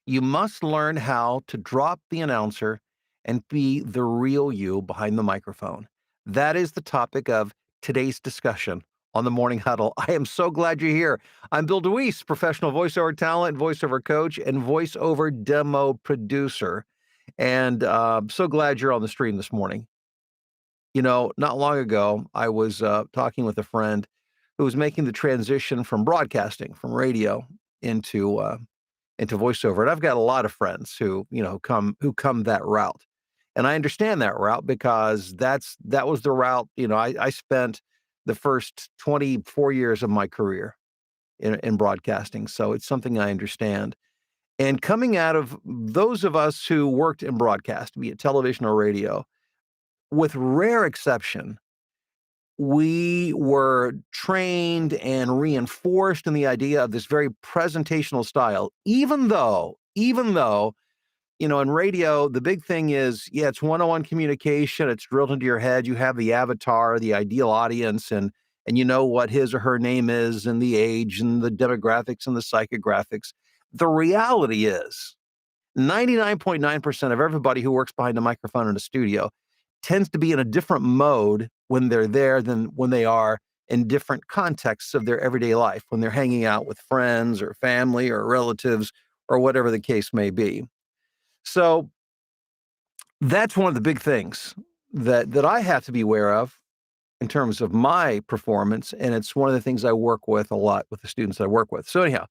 You must learn how to drop the announcer and be the real you behind the microphone. That is the topic of today's discussion on the Morning Huddle. I am so glad you're here. I'm Bill DeWeese, professional voiceover talent, voiceover coach, and voiceover demo producer. And so glad you're on the stream this morning. Not long ago, I was talking with a friend who was making the transition from broadcasting, from radio into voiceover. And I've got a lot of friends who come that route. And I understand that route because that was the route, I spent the first 24 years of my career in broadcasting. So it's something I understand. And coming out of those of us who worked in broadcast, be it television or radio, with rare exception, we were trained and reinforced in the idea of this very presentational style, even though, in radio, the big thing is, yeah, it's one-on-one communication. It's drilled into your head. You have the avatar, the ideal audience, and you know what his or her name is and the age and the demographics and the psychographics. The reality is 99.9% of everybody who works behind a microphone in a studio tends to be in a different mode when they're there than when they are in different contexts of their everyday life, when they're hanging out with friends or family or relatives or whatever the case may be. So that's one of the big things that I have to be aware of in terms of my performance, and it's one of the things I work with a lot with the students I work with. So anyhow,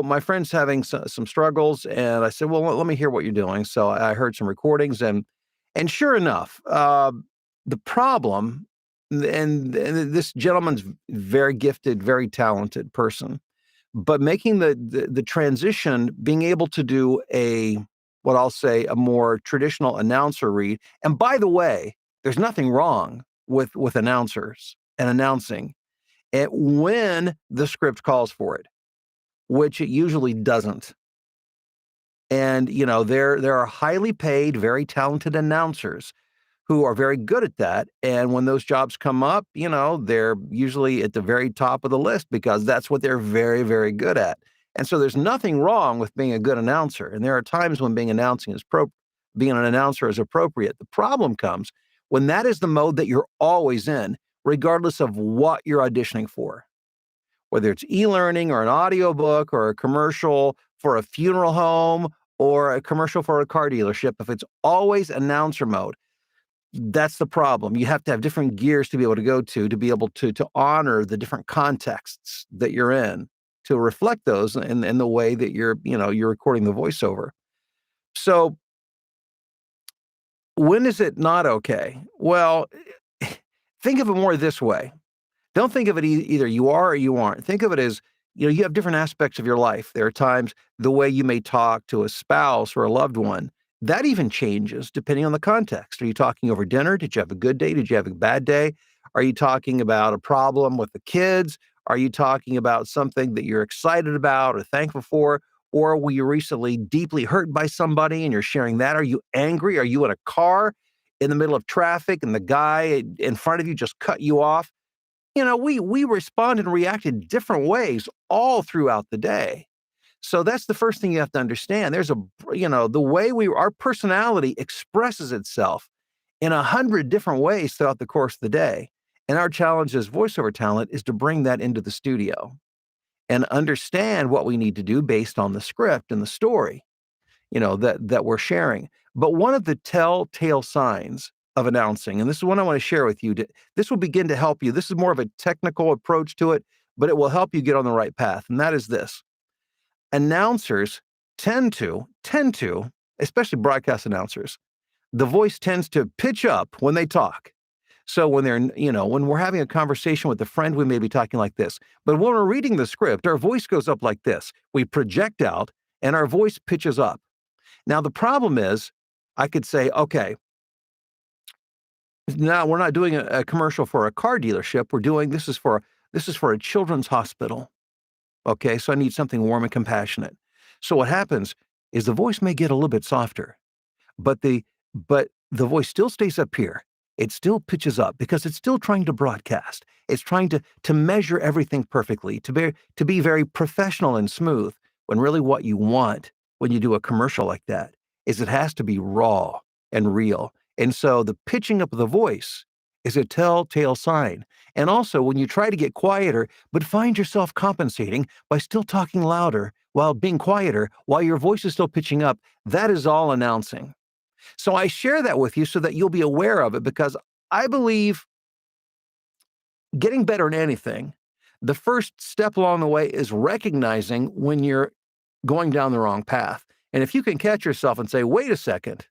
my friend's having some struggles, and I said, "Well, let me hear what you're doing." So I heard some recordings, and sure enough, the problem, and this gentleman's very gifted, very talented person, but making the transition, being able to do what I'll say, a more traditional announcer read. And by the way, there's nothing wrong with announcers and announcing when the script calls for it, which it usually doesn't. And there are highly paid, very talented announcers who are very good at that. And when those jobs come up, they're usually at the very top of the list because that's what they're very, very good at. And so there's nothing wrong with being a good announcer. And there are times when being an announcer is appropriate. The problem comes when that is the mode that you're always in, regardless of what you're auditioning for, whether it's e-learning or an audiobook or a commercial for a funeral home or a commercial for a car dealership. If it's always announcer mode, that's the problem. You have to have different gears to be able to go to be able to honor the different contexts that you're in, to reflect those in the way that you're recording the voiceover. So when is it not okay? Well, think of it more this way. Don't think of it either you are or you aren't. Think of it as, you have different aspects of your life. There are times the way you may talk to a spouse or a loved one, that even changes depending on the context. Are you talking over dinner? Did you have a good day? Did you have a bad day? Are you talking about a problem with the kids? Are you talking about something that you're excited about or thankful for? Or were you recently deeply hurt by somebody and you're sharing that? Are you angry? Are you in a car in the middle of traffic and the guy in front of you just cut you off? We respond and react in different ways all throughout the day. So that's the first thing you have to understand. The way our personality expresses itself in 100 different ways throughout the course of the day. And our challenge as voiceover talent is to bring that into the studio and understand what we need to do based on the script and the story, that we're sharing. But one of the telltale signs of announcing, and this is one I want to share with you, this will begin to help you. This is more of a technical approach to it, but it will help you get on the right path. And that is this. Announcers tend to, especially broadcast announcers, the voice tends to pitch up when they talk. So when we're having a conversation with a friend, we may be talking like this. But when we're reading the script, our voice goes up like this. We project out and our voice pitches up. Now, the problem is I could say, okay, now we're not doing a commercial for a car dealership. This is for a children's hospital. Okay, so I need something warm and compassionate. So what happens is the voice may get a little bit softer, but the voice still stays up here. It still pitches up because it's still trying to broadcast. It's trying to measure everything perfectly, to be very professional and smooth, when really what you want when you do a commercial like that is it has to be raw and real. And so the pitching up of the voice is a telltale sign. And also, when you try to get quieter, but find yourself compensating by still talking louder while being quieter, while your voice is still pitching up, that is all announcing. So I share that with you so that you'll be aware of it because I believe getting better at anything, the first step along the way is recognizing when you're going down the wrong path. And if you can catch yourself and say, wait a second,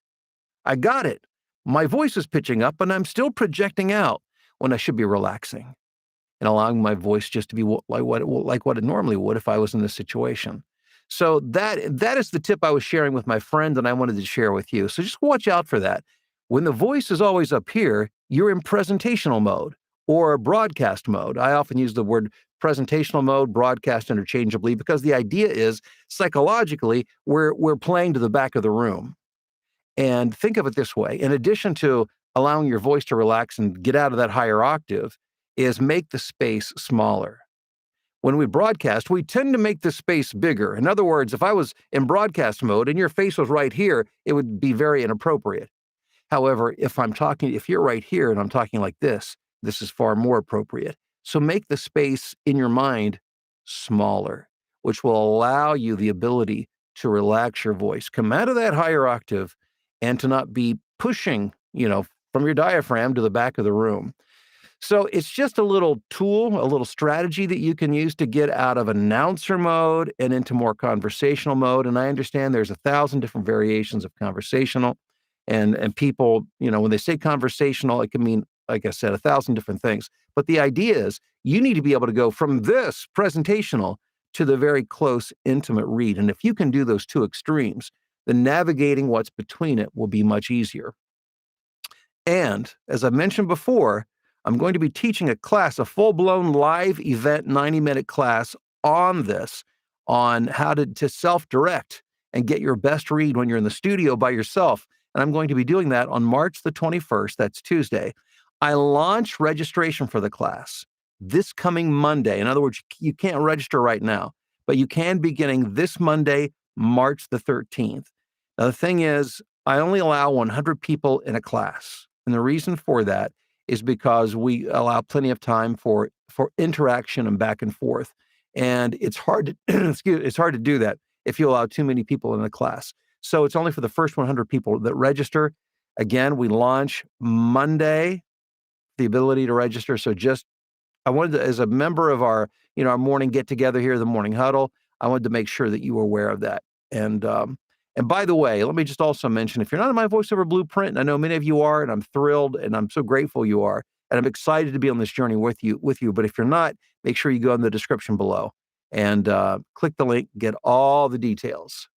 I got it. My voice is pitching up and I'm still projecting out when I should be relaxing and allowing my voice just to be like what it normally would if I was in this situation. So that is the tip I was sharing with my friend and I wanted to share with you. So just watch out for that. When the voice is always up here, you're in presentational mode or broadcast mode. I often use the word presentational mode, broadcast interchangeably because the idea is psychologically we're playing to the back of the room. And think of it this way, in addition to allowing your voice to relax and get out of that higher octave, is make the space smaller. When we broadcast, we tend to make the space bigger. In other words, if I was in broadcast mode and your face was right here, it would be very inappropriate. However, if you're right here and I'm talking like this is far more appropriate. So make the space in your mind smaller, which will allow you the ability to relax your voice, come out of that higher octave, and to not be pushing, from your diaphragm to the back of the room. So it's just a little tool, a little strategy that you can use to get out of announcer mode and into more conversational mode. And I understand there's 1,000 different variations of conversational. And people, when they say conversational, it can mean, like I said, 1,000 different things. But the idea is you need to be able to go from this presentational to the very close, intimate read. And if you can do those two extremes, then navigating what's between it will be much easier. And as I mentioned before, I'm going to be teaching a class, a full-blown live event, 90-minute class on this, on how to self-direct and get your best read when you're in the studio by yourself. And I'm going to be doing that on March the 21st. That's Tuesday. I launch registration for the class this coming Monday. In other words, you can't register right now, but you can beginning this Monday, March the 13th. Now, the thing is, I only allow 100 people in a class. And the reason for that is because we allow plenty of time for interaction and back and forth. And it's hard to it's hard to do that if you allow too many people in the class. So it's only for the first 100 people that register. Again, we launch Monday, the ability to register. So I wanted to, as a member of our morning get together here, the morning huddle, I wanted to make sure that you were aware of that. And by the way, let me just also mention, if you're not in my voiceover blueprint, and I know many of you are, and I'm thrilled and I'm so grateful you are, and I'm excited to be on this journey with you. But if you're not, make sure you go in the description below and click the link, get all the details.